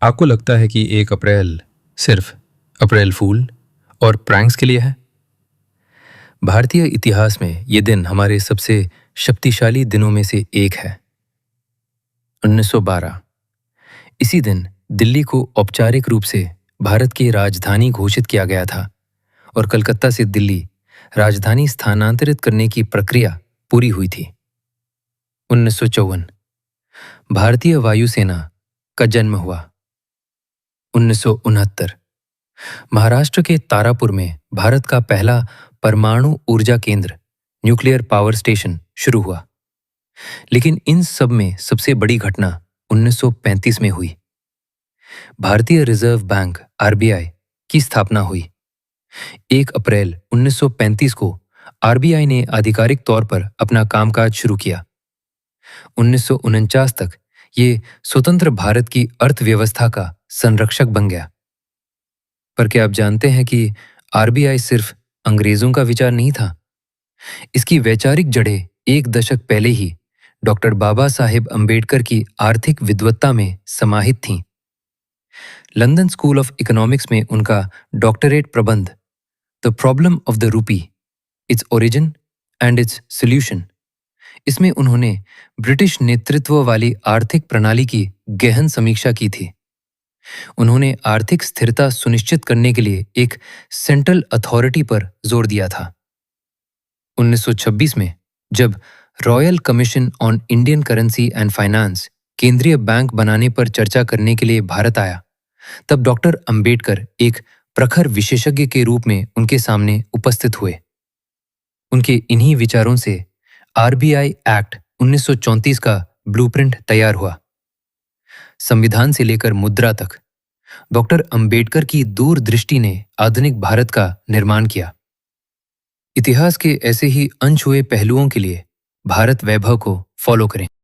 आपको लगता है कि 1 अप्रैल सिर्फ अप्रैल फूल और प्रैंक्स के लिए है? भारतीय इतिहास में ये दिन हमारे सबसे शक्तिशाली दिनों में से एक है। 1912 इसी दिन दिल्ली को औपचारिक रूप से भारत की राजधानी घोषित किया गया था और कलकत्ता से दिल्ली राजधानी स्थानांतरित करने की प्रक्रिया पूरी हुई थी। 1954 भारतीय वायुसेना का जन्म हुआ। 1969 महाराष्ट्र के तारापुर में भारत का पहला परमाणु ऊर्जा केंद्र न्यूक्लियर पावर स्टेशन शुरू हुआ। लेकिन इन सब में सबसे बड़ी घटना 1935 में हुई। भारतीय रिजर्व बैंक आरबीआई की स्थापना हुई। 1 अप्रैल 1935 को आरबीआई ने आधिकारिक तौर पर अपना कामकाज शुरू किया। 1949 तक ये स्वतंत्र भारत की अर्थव्यवस्था का संरक्षक बन गया। पर क्या आप जानते हैं कि आरबीआई सिर्फ अंग्रेजों का विचार नहीं था? इसकी वैचारिक जड़ें 1 दशक पहले ही डॉक्टर बाबा साहेब अंबेडकर की आर्थिक विद्वत्ता में समाहित थीं। लंदन स्कूल ऑफ इकोनॉमिक्स में उनका डॉक्टरेट प्रबंध the problem of the rupee, its origin and it's solution, इसमें उन्होंने ब्रिटिश नेतृत्व वाली आर्थिक प्रणाली की गहन समीक्षा की थी। उन्होंने आर्थिक स्थिरता सुनिश्चित करने के लिए एक सेंट्रल अथॉरिटी पर जोर दिया था। 1926 में जब royal commission on Indian currency and finance केंद्रीय बैंक बनाने पर चर्चा करने के लिए भारत आया, तब डॉक्टर अंबेडकर एक प्रखर विशेषज्ञ के रूप में उनके सामने उपस्थित हुए। उनके इन्हीं विचारों से आरबीआई एक्ट 1934 का ब्लूप्रिंट तैयार हुआ। संविधान से लेकर मुद्रा तक डॉक्टर अंबेडकर की दूरदृष्टि ने आधुनिक भारत का निर्माण किया। इतिहास के ऐसे ही अनछुए पहलुओं के लिए भारत वैभव को फॉलो करें।